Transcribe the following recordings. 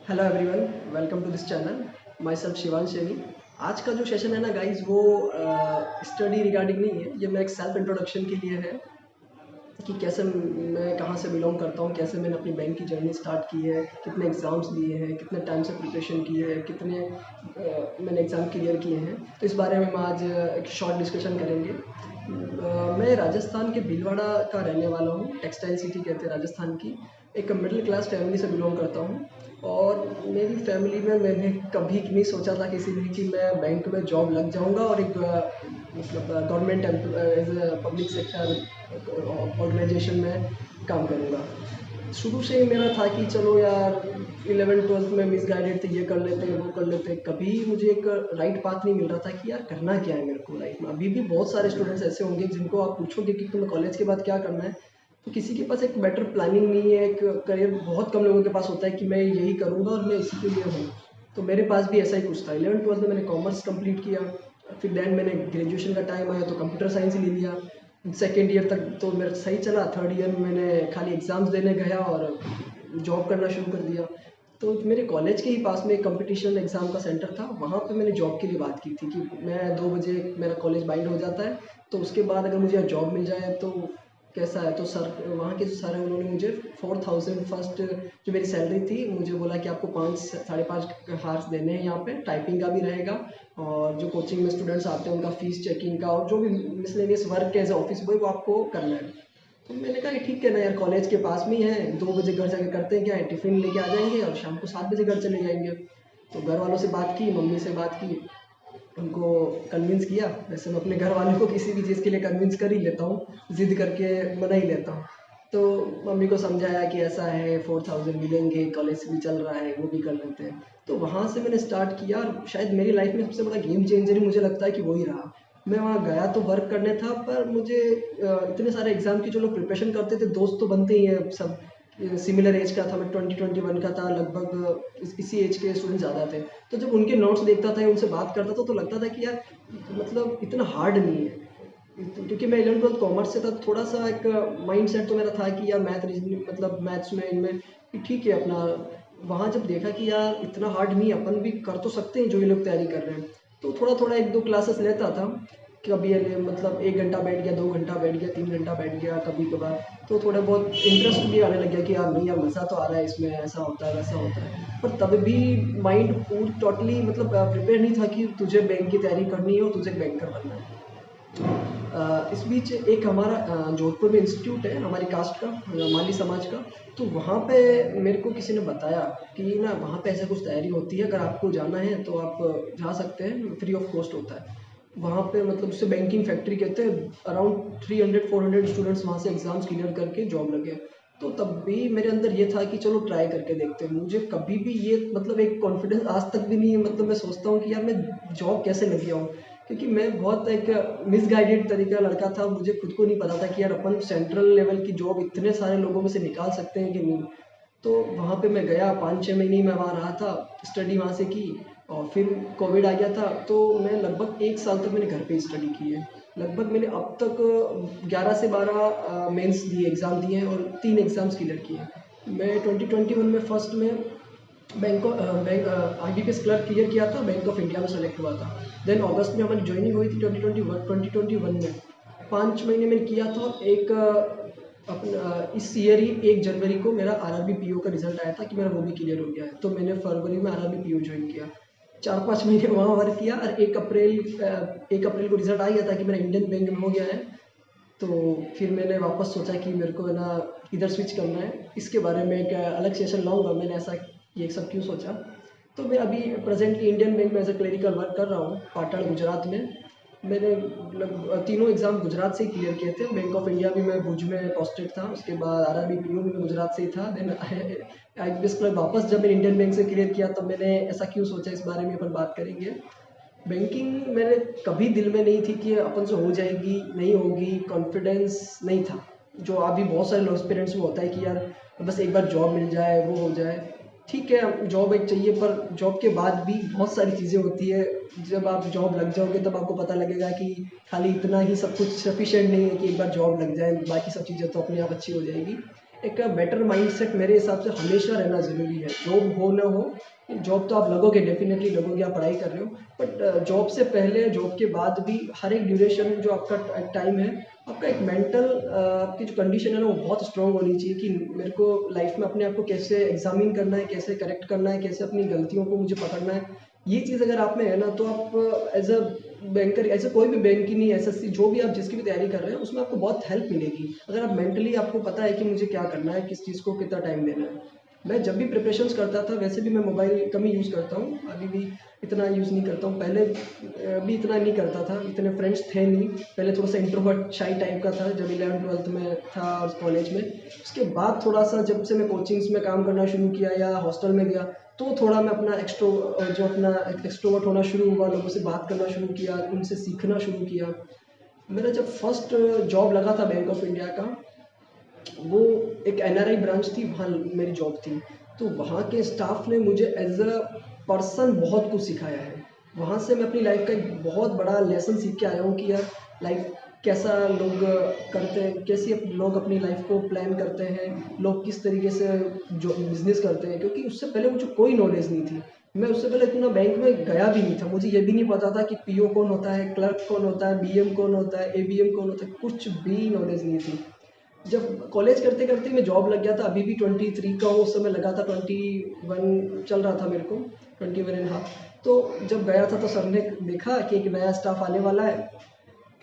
Hello everyone, welcome to this channel. Myself Shivansh Sheni. आज का जो सेशन है ना गाइस, वो स्टडी रिगार्डिंग नहीं है, ये मेरा एक सेल्फ इंट्रोडक्शन के लिए है कि कैसे मैं कहाँ से बिलोंग करता हूँ, कैसे मैंने अपनी बैंक की जर्नी स्टार्ट की है, कितने एग्ज़ाम्स दिए हैं, कितने टाइम से प्रिपरेशन की है, कितने मैंने एग्ज़ाम क्लियर किए हैं। तो इस बारे में हम आज एक शॉर्ट डिस्कशन करेंगे। मैं राजस्थान के भीलवाड़ा का रहने वाला हूँ। टेक्सटाइल सिटी कहते हैं राजस्थान की। एक मिडिल क्लास फैमिली से बिलोंग करता हूँ और मेरी फैमिली में मैंने कभी नहीं सोचा था किसी ने कि मैं बैंक में जॉब लग जाऊँगा और एक मतलब government as a public sector organisation में काम करूँगा। शुरू से ही मेरा था कि चलो यार, 11th-12th में मिसगाइडेड थे, ये कर लेते वो कर लेते। कभी मुझे एक राइट पाथ नहीं मिल रहा था कि यार करना क्या है मेरे को लाइफ में। अभी भी बहुत सारे स्टूडेंट्स ऐसे होंगे जिनको आप पूछोगे कि तुम्हें कॉलेज के बाद क्या करना है, तो किसी के पास एक बेटर प्लानिंग नहीं है। एक करियर बहुत कम लोगों के पास होता है कि मैं यही करूँगा और मैं इसी के लिए हूँ। तो मेरे पास भी ऐसा ही कुछ था। 11th-12th में मैंने कॉमर्स कंप्लीट किया। फिर देन मैंने ग्रेजुएशन का टाइम आया तो कंप्यूटर साइंस ही ले लिया। सेकेंड ईयर तक तो मेरा सही चला। थर्ड ईयर में मैंने खाली एग्ज़ाम्स देने गया और जॉब करना शुरू कर दिया। तो मेरे कॉलेज के ही पास में एक कंपटीशन एग्ज़ाम का सेंटर था, वहाँ पे मैंने जॉब के लिए बात की थी कि मैं 2 बजे मेरा कॉलेज बाइंड हो जाता है, तो उसके बाद अगर मुझे जॉब मिल जाए तो कैसा है। तो सर, वहाँ के जो सर हैं, उन्होंने मुझे 4000 फर्स्ट जो मेरी सैलरी थी, मुझे बोला कि आपको 5 साढ़े 5 हार्स देने हैं यहाँ पे, टाइपिंग का भी रहेगा और जो कोचिंग में स्टूडेंट्स आते हैं उनका फ़ीस चेकिंग का और जो भी miscellaneous work as office boy वो आपको करना है। तो मैंने कहा कि ठीक है ना यार, कॉलेज के पास में ही है, 2 बजे घर जाके करते हैं क्या है, टिफ़िन लेके आ जाएँगे और शाम को 7 बजे घर चले जाएँगे। तो घर वालों से बात की, मम्मी से बात की, उनको कन्विंस किया। वैसे मैं अपने घर वालों को किसी भी चीज़ के लिए कन्विंस कर ही लेता हूँ, ज़िद करके मना ही लेता हूँ। तो मम्मी को समझाया कि ऐसा है, 4000 मिलेंगे, कॉलेज भी चल रहा है, वो भी कर लेते हैं। तो वहाँ से मैंने स्टार्ट किया और शायद मेरी लाइफ में सबसे बड़ा गेम चेंजर ही मुझे लगता है कि वही रहा। मैं वहाँ गया तो वर्क करने था, पर मुझे इतने सारे एग्ज़ाम की जो लोग प्रिपरेशन करते थे, दोस्त तो बनते ही हैं सब। सिमिलर एज का था मैं, 20-21 का था लगभग। इसी एज के स्टूडेंट ज़्यादा थे। तो जब उनके नोट्स देखता था या उनसे बात करता था तो लगता था कि यार मतलब इतना हार्ड नहीं है। क्योंकि मैं 11th-12th कॉमर्स से था, थोड़ा सा एक माइंड सेट तो मेरा था कि यार मैथ रीजनिंग मतलब मैथ्स में इनमें कि ठीक है अपना। वहाँ जब देखा कि यार इतना हार्ड नहीं, अपन भी कर तो सकते हैं जो ये लोग तैयारी कर रहे हैं। तो थोड़ा थोड़ा 1-2 क्लासेस लेता था। कभी मतलब 1 घंटा बैठ गया, 2 घंटा बैठ गया, 3 घंटा बैठ गया कभी कभार। तो थोड़ा बहुत इंटरेस्ट भी आने लग गया कि यार नहीं यार, मज़ा तो आ रहा है इसमें, ऐसा होता है वैसा होता है। पर तब भी माइंड पूरी टोटली मतलब प्रिपेयर नहीं था कि तुझे बैंक की तैयारी करनी है और तुझे बैंकर बनना है। इस बीच एक हमारा जोधपुर में इंस्टीट्यूट है हमारी कास्ट का, माली समाज का। तो वहाँ पे मेरे को किसी ने बताया कि ना वहाँ पे ऐसा कुछ तैयारी होती है, अगर आपको जाना है तो आप जा सकते हैं, फ्री ऑफ कॉस्ट होता है। वहाँ पे मतलब उसे बैंकिंग फैक्ट्री कहते हैं। अराउंड 300-400 स्टूडेंट्स वहाँ से एग्ज़ाम्स क्लियर करके जॉब लगे। तो तब भी मेरे अंदर ये था कि चलो ट्राई करके देखते हैं। मुझे कभी भी ये मतलब एक कॉन्फिडेंस आज तक भी नहीं है। मतलब मैं सोचता हूँ कि यार मैं जॉब कैसे लग गया हूँ, क्योंकि मैं बहुत एक मिसगाइडेड तरीके का लड़का था। मुझे खुद को नहीं पता था कि यार अपन सेंट्रल लेवल की जॉब इतने सारे लोगों में से निकाल सकते हैं कि नहीं। तो वहाँ पे मैं गया, 5-6 महीने मैं वहाँ रहा था, स्टडी वहाँ से की। और फिर कोविड आ गया था, तो मैं लगभग 1 साल तक मैंने घर पे ही स्टडी की है। लगभग मैंने अब तक 11 से 12 मेंस दिए, एग्ज़ाम दिए हैं और 3 एग्ज़ाम्स क्लियर किए हैं। मैं 2021 में फर्स्ट में बैंक आईबीपीएस क्लर्क क्लियर किया था, बैंक ऑफ इंडिया में सेलेक्ट हुआ था। देन अगस्त में हमारी ज्वाइनिंग हुई थी 2021 में। 5 महीने मैंने किया था। एक अपना इस ईयर ही 1 जनवरी को मेरा आरआरबी पीओ का रिजल्ट आया था कि मेरा वो भी क्लियर हो गया है। तो मैंने फरवरी में आरआरबी पीओ ज्वाइन किया। 4-5 महीने वहाँ वर्क किया और 1 अप्रैल को रिजल्ट आ गया था कि मेरा इंडियन बैंक में हो गया है। तो फिर मैंने वापस सोचा कि मेरे को है ना इधर स्विच करना है। इसके बारे में एक अलग सेशन लाऊंगा। मैंने ऐसा ये सब क्यों सोचा। तो मैं अभी प्रेजेंटली इंडियन बैंक में एज अ क्लरिकल वर्क कर रहा हूँ, पाटण गुजरात में। मैंने मतलब तीनों एग्ज़ाम गुजरात से ही क्लियर किए थे। बैंक ऑफ इंडिया भी मैं भुज में पोस्टेड था, उसके बाद आरआरबी पीओ भी मैं गुजरात से ही था। देन आईबीपीएस क्लर्क वापस जब मैंने इंडियन बैंक से क्लियर किया, तब मैंने ऐसा क्यों सोचा, इस बारे में अपन बात करेंगे। बैंकिंग मेरे कभी दिल में नहीं थी कि अपन से हो जाएगी नहीं होगी, कॉन्फिडेंस नहीं था। जो अभी बहुत सारे लोग पेरेंट्स में होता है कि यार बस एक बार जॉब मिल जाए, वो हो जाए। ठीक है, जॉब एक चाहिए, पर जॉब के बाद भी बहुत सारी चीज़ें होती है। जब आप जॉब लग जाओगे तब आपको पता लगेगा कि खाली इतना ही सब कुछ सफिशिएंट नहीं है कि एक बार जॉब लग जाए, बाकी सब चीज़ें तो अपने आप अच्छी हो जाएगी। एक बेटर माइंडसेट मेरे हिसाब से हमेशा रहना ज़रूरी है। जॉब हो ना हो, जॉब तो आप लगोगे, डेफिनेटली लगोगे, आप पढ़ाई कर रहे हो, बट जॉब से पहले, जॉब के बाद भी हर एक ड्यूरेशन जो आपका टाइम है, आपका एक मेंटल आपकी जो कंडीशन है ना वो बहुत स्ट्रांग होनी चाहिए कि मेरे को लाइफ में अपने आप को कैसे एग्जामिन करना है, कैसे करेक्ट करना है, कैसे अपनी गलतियों को मुझे पकड़ना है। ये चीज़ अगर आप में है ना, तो आप एज अ बैंकर, ऐसे कोई भी बैंक की नहीं, एसएससी जो भी आप जिसकी भी तैयारी कर रहे हैं उसमें आपको बहुत हेल्प मिलेगी। अगर आप मेंटली आपको पता है कि मुझे क्या करना है, किस चीज़ को कितना टाइम देना है। मैं जब भी प्रिपरेशंस करता था, वैसे भी मैं मोबाइल कम ही यूज़ करता हूँ, अभी भी इतना यूज़ नहीं करता हूँ। पहले भी इतना नहीं करता था, इतने फ्रेंड्स थे नहीं। पहले थोड़ा सा इंट्रोवर्ट शाई टाइप का था जब 11th-12th में था और कॉलेज में। उसके बाद थोड़ा सा जब से मैं कोचिंग्स में काम करना शुरू किया या हॉस्टल में गया, तो थोड़ा मैं अपना अपना एक्सट्रोवर्ट होना शुरू हुआ, लोगों से बात करना शुरू किया, उनसे सीखना शुरू किया। मेरा जब फर्स्ट जॉब लगा था बैंक ऑफ इंडिया का, वो एक एनआरआई ब्रांच थी, वहाँ मेरी जॉब थी। तो वहाँ के स्टाफ ने मुझे एज अ पर्सन बहुत कुछ सिखाया है। वहाँ से मैं अपनी लाइफ का एक बहुत बड़ा लेसन सीख के आया हूँ कि यार लाइफ कैसा लोग करते हैं, कैसे लोग अपनी लाइफ को प्लान करते हैं, लोग किस तरीके से जो बिजनेस करते हैं। क्योंकि उससे पहले मुझे कोई नॉलेज नहीं थी, मैं उससे पहले इतना बैंक में गया भी नहीं था, मुझे ये भी नहीं पता था कि पीओ कौन होता है, क्लर्क कौन होता है, बीएम कौन होता है, एबीएम कौन होता है, कुछ भी नॉलेज नहीं थी। जब कॉलेज करते करते मैं जॉब लग गया था, अभी भी 23 का हूँ, उस समय लगा था 21 चल रहा था मेरे को, 21.5। तो जब गया था तो सर ने देखा कि एक नया स्टाफ आने वाला है,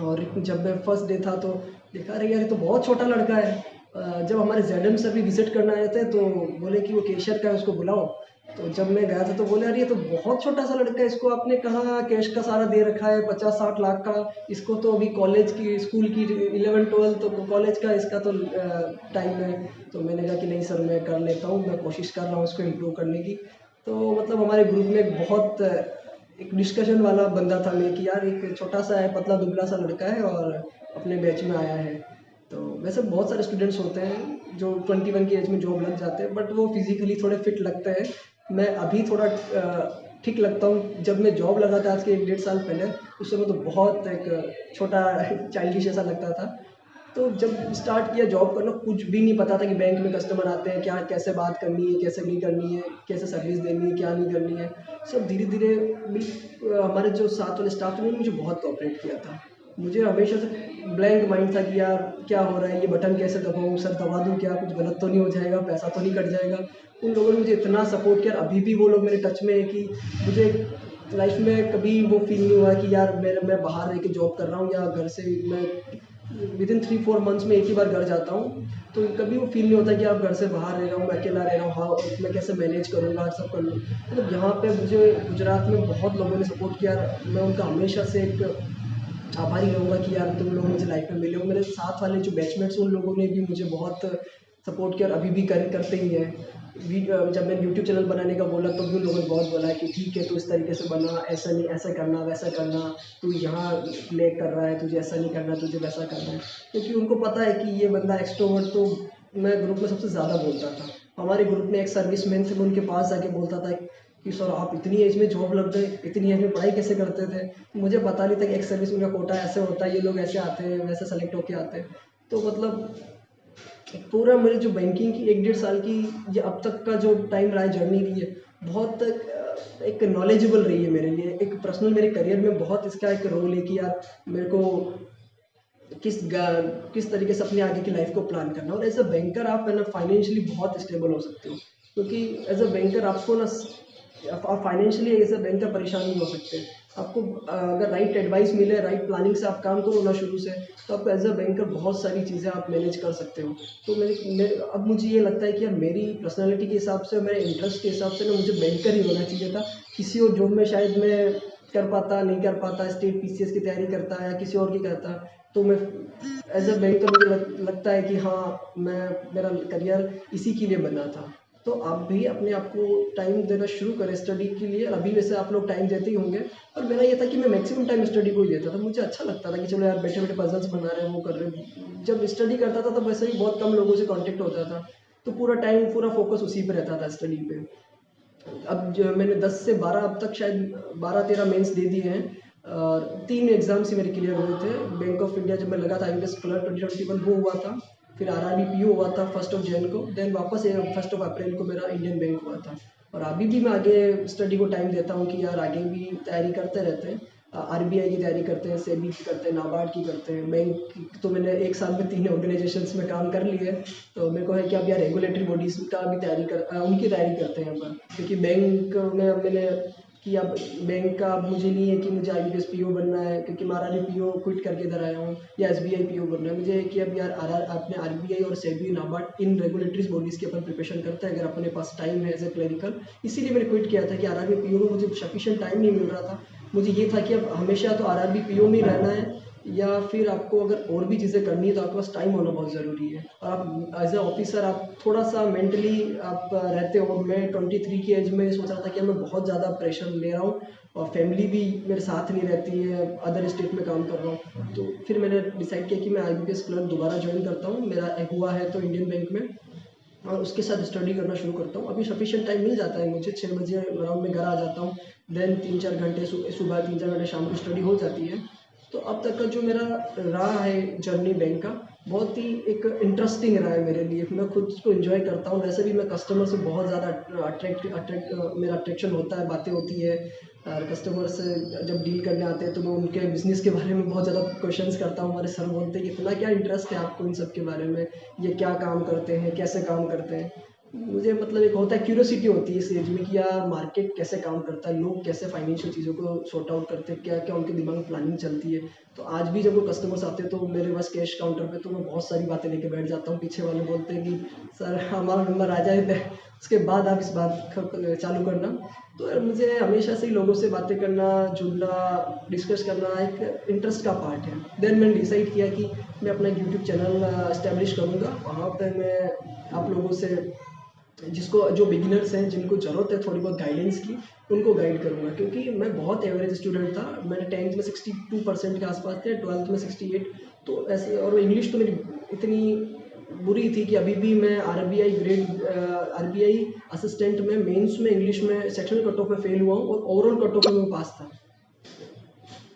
और जब मैं फर्स्ट डे था तो देखा, अरे यार ये तो बहुत छोटा लड़का है। जब हमारे जेडएम सर भी विजिट करने आए थे तो बोले कि वो केशियर का है, उसको बुलाओ। तो जब मैं गया था तो बोले, अरे ये तो बहुत छोटा सा लड़का है, इसको आपने कहाँ कैश का सारा दे रखा है 50-60 लाख का, इसको तो अभी कॉलेज की, स्कूल की 11th-12th तो कॉलेज का इसका तो टाइम है। तो मैंने कहा कि नहीं सर, मैं कर लेता हूँ, मैं कोशिश कर रहा हूँ इसको इम्प्रूव करने की। तो मतलब हमारे ग्रुप में एक बहुत एक डिस्कशन वाला बंदा था मैं कि यार एक छोटा सा है, पतला दुबला सा लड़का है और अपने बैच में आया है। तो वैसे बहुत सारे स्टूडेंट्स होते हैं जो 21 की एज में जॉब लग जाते हैं, बट वो फिजिकली थोड़े फिट लगते हैं। मैं अभी थोड़ा ठीक लगता हूँ। जब मैं जॉब लगा था आज के 1-1.5 साल पहले, उस समय तो बहुत एक छोटा चाइल्डिश ऐसा लगता था। तो जब स्टार्ट किया जॉब करना, कुछ भी नहीं पता था कि बैंक में कस्टमर आते हैं, क्या कैसे बात करनी है, कैसे नहीं करनी है, कैसे सर्विस देनी है, क्या नहीं करनी है। सब धीरे धीरे हमारे जो साथ वाले स्टाफ थे उन्होंने मुझे बहुत कोऑपरेट किया था। मुझे हमेशा से ब्लैंक माइंड था कि यार क्या हो रहा है, ये बटन कैसे दबाऊँ, सर दबा दूँ क्या, कुछ गलत तो नहीं हो जाएगा, पैसा तो नहीं कट जाएगा। उन लोगों ने मुझे इतना सपोर्ट किया, अभी भी वो लोग मेरे टच में है कि मुझे लाइफ में कभी वो फील नहीं हुआ कि यार मैं बाहर रह के जॉब कर रहा हूँ या घर से मैं विदिन 3-4 मंथ्स में एक ही बार घर जाता हूँ। तो कभी वो फील नहीं होता कि आप घर से बाहर रह रहा हूँ, मैं अकेला रह रहा हूँ, हाँ मैं कैसे मैनेज करूँगा, सब कर लूँ। मतलब यहाँ पे मुझे गुजरात में बहुत लोगों ने सपोर्ट किया, मैं उनका हमेशा से एक आभारी रहूँगा कि यार तुम लोग मुझे लाइफ में मिले हो। मेरे साथ वाले जो बैचमेट्स उन लोगों ने भी मुझे बहुत सपोर्ट किया और अभी भी करते ही हैं। जब मैंने यूट्यूब चैनल बनाने का बोला तो भी उन लोगों ने बहुत बोला कि ठीक है, तू इस तरीके से बना, ऐसा नहीं, ऐसा करना, वैसा करना, तू यहाँ ले कर रहा है, तुझे ऐसा नहीं करना, तुझे वैसा करना है। क्योंकि उनको पता है कि ये बंदा एक्सट्रोवर्ट, तो मैं ग्रुप में सबसे ज़्यादा बोलता था। हमारे ग्रुप में एक सर्विसमैन थे, मैं उनके पास जाके बोलता था कि सर आप इतनी एज में जॉब लग गए, इतनी एज में पढ़ाई कैसे करते थे। मुझे पता नहीं था कि एक सर्विसमैन का कोटा ऐसे होता है, ये लोग ऐसे आते हैं, वैसे सेलेक्ट होके आते हैं। तो मतलब पूरा मेरे जो बैंकिंग की 1-1.5 साल की ये अब तक का जो टाइम रहा है, जर्नी रही है, बहुत एक नॉलेजेबल रही है मेरे लिए। एक पर्सनल मेरे करियर में बहुत इसका एक रोल है कि यार मेरे को किस तरीके से अपने आगे की लाइफ को प्लान करना। और एज अ बैंकर आप है ना फाइनेंशियली बहुत स्टेबल हो सकते हो, क्योंकि एज अ बैंकर आपको ना आप फाइनेंशियली एज अ बैंकर परेशान नहीं हो सकते। आपको अगर राइट एडवाइस मिले, राइट प्लानिंग से आप काम करो ना शुरू से, तो आपको एज अ बैंकर बहुत सारी चीज़ें आप मैनेज कर सकते हो। तो अब मुझे ये लगता है कि यार मेरी पर्सनैलिटी के हिसाब से, मेरे इंटरेस्ट के हिसाब से ना मुझे बैंकर ही होना चाहिए था। किसी और जॉब में शायद मैं कर पाता, नहीं कर पाता, स्टेट पीसीएस की तैयारी करता या किसी और की करता। तो मैं एज अ बैंकर मुझे लगता है कि हाँ, मैं मेरा करियर इसी के लिए बना था। तो आप भी अपने आप को टाइम देना शुरू करें स्टडी के लिए। अभी वैसे आप लोग टाइम देते ही होंगे, और मेरा ये था कि मैं मैक्सिमम टाइम स्टडी को ही देता था। मुझे अच्छा लगता था कि चलो यार बैठे बैठे पजल्स बना रहे हैं, वो कर रहे हैं। जब स्टडी करता था तब वैसे ही बहुत कम लोगों से कांटेक्ट होता था, तो पूरा टाइम, पूरा फोकस उसी पे रहता था, स्टडी पे। अब जो मैंने 10 से 12 अब तक शायद 12-13 मेंस दे दिए हैं, और 3 एग्जाम्स ही मेरे क्लियर हुए थे। बैंक ऑफ इंडिया जब मैं लगा था, IAS क्लर्क 2021 वो हुआ था। फिर आरआरबी पीओ हुआ था 1 को, देन वापस 1 को मेरा इंडियन बैंक हुआ था। और अभी भी मैं आगे स्टडी को टाइम देता हूँ कि यार आगे भी तैयारी करते रहते हैं। आरबीआई की तैयारी करते हैं, सेबी की करते हैं, नाबार्ड की करते हैं, बैंक की तो मैंने 1 साल में 3 ऑर्गेनाइजेशंस में काम कर लिए है। तो मेरे को है कि अब यार रेगुलेटरी बॉडीज़ का भी उनकी तैयारी करते हैं अपन, क्योंकि बैंक में अब मैंने कि अब बैंक का अब मुझे नहीं है कि मुझे आईबीपीएस पीओ बनना है, क्योंकि मैं आरआरबी पीओ क्विट करके इधर आया हूँ, या एसबीआई पीओ बनना है मुझे है कि अब यार अपने आरबीआई और सेबी नाबार्ड इन रेगुलेटरीज बॉडीज़ की अपन प्रिपरेशन करते हैं अगर अपने पास टाइम है एज ए क्लरिकल। इसीलिए मैंने क्विट किया था कि आरआरबी पीओ में मुझे सफिशिएंट टाइम नहीं मिल रहा था। मुझे ये था कि अब हमेशा तो आरआरबी पीओ में ही रहना है, या फिर आपको अगर और भी चीज़ें करनी है तो आपके पास टाइम होना बहुत ज़रूरी है। और आप एज ए ऑफिसर आप थोड़ा सा मेंटली आप रहते हो। मैं 23 की एज में सोच रहा था कि मैं बहुत ज़्यादा प्रेशर ले रहा हूँ और फैमिली भी मेरे साथ नहीं रहती है, अदर स्टेट में काम कर रहा हूँ। तो फिर मैंने डिसाइड किया कि मैं आईबीपीएस क्लर्क दोबारा ज्वाइन करता हूँ, मेरा हुआ है तो इंडियन बैंक में, और उसके साथ स्टडी करना शुरू करता हूँ। अभी सफिशिएंट टाइम मिल जाता है मुझे, 6 बजे अराउंड में घर आ जाता हूँ, देन 3-4 घंटे सुबह 3-4 घंटे शाम को स्टडी हो जाती है। तो अब तक का जो मेरा रहा है जर्नी बैंक का, बहुत ही एक इंटरेस्टिंग रहा है मेरे लिए। मैं खुद उसको एंजॉय करता हूँ। वैसे भी मैं कस्टमर से बहुत ज़्यादा मेरा अट्रैक्शन होता है, बातें होती है। और कस्टमर से जब डील करने आते हैं तो मैं उनके बिज़नेस के बारे में बहुत ज़्यादा क्वेश्चंस करता हूँ। हमारे सर बोलते हैं कि इतना क्या इंटरेस्ट है आपको इन सब के बारे में, ये क्या काम करते हैं, कैसे काम करते हैं। मुझे मतलब एक होता है, क्यूरियोसिटी होती है इस एज में कि यार मार्केट कैसे काम करता है, लोग कैसे फाइनेंशियल चीज़ों को सॉर्ट आउट करते हैं, क्या क्या उनके दिमाग में प्लानिंग चलती है। तो आज भी जब वो कस्टमर्स आते हैं तो मेरे पास कैश काउंटर पे तो मैं बहुत सारी बातें लेके बैठ जाता हूँ। पीछे वाले बोलते हैं कि सर हमारा नंबर आ जाए उसके बाद आप इस बात चालू करना। तो यार मुझे हमेशा से ही लोगों से बातें करना, जुड़ना, डिस्कस करना एक इंटरेस्ट का पार्ट है। देन मैंने डिसाइड किया कि मैं अपना यूट्यूब चैनल इस्टेब्लिश करूँगा। वहाँ पे मैं आप लोगों से जिसको जो बिगिनर्स हैं, जिनको ज़रूरत है थोड़ी बहुत गाइडेंस की, उनको गाइड करूँगा। क्योंकि मैं बहुत एवरेज स्टूडेंट था। मैंने 10th में 62% के आसपास थे, 12th में 68। तो ऐसे, और इंग्लिश तो मेरी इतनी बुरी थी कि अभी भी मैं आरबीआई असिस्टेंट में मेंस में इंग्लिश में सेक्शनल कट ऑफ में फेल हुआ हूँ, और ओवरऑल कट ऑफ में मैं पास था।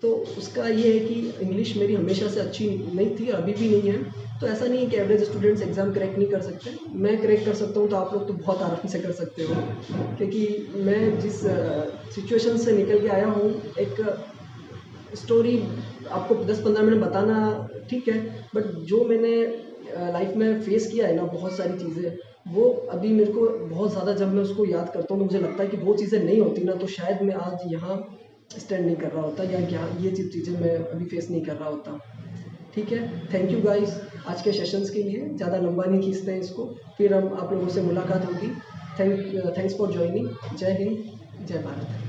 तो उसका ये है कि इंग्लिश मेरी हमेशा से अच्छी नहीं थी, अभी भी नहीं है। तो ऐसा नहीं है कि एवरेज स्टूडेंट्स एग्ज़ाम क्रैक नहीं कर सकते। मैं क्रैक कर सकता हूँ तो आप लोग तो बहुत आराम से कर सकते हो। क्योंकि मैं जिस सिचुएशन से निकल के आया हूँ, एक स्टोरी आपको 10-15 मिनट बताना ठीक है, बट जो मैंने लाइफ में फेस किया है ना बहुत सारी चीज़ें, वो अभी मेरे को बहुत ज़्यादा, जब मैं उसको याद करता हूँ तो मुझे लगता है कि वो चीज़ें नहीं होती ना तो शायद मैं आज यहाँ स्टैंड नहीं कर रहा होता, या यहाँ ये चीज़ें मैं अभी फेस नहीं कर रहा होता। ठीक है, थैंक यू गाइस आज के सेशंस के लिए। ज़्यादा लंबा नहीं खींचते हैं इसको, फिर हम आप लोगों से मुलाकात होगी। Thanks for joining. जय हिंद, जय भारत।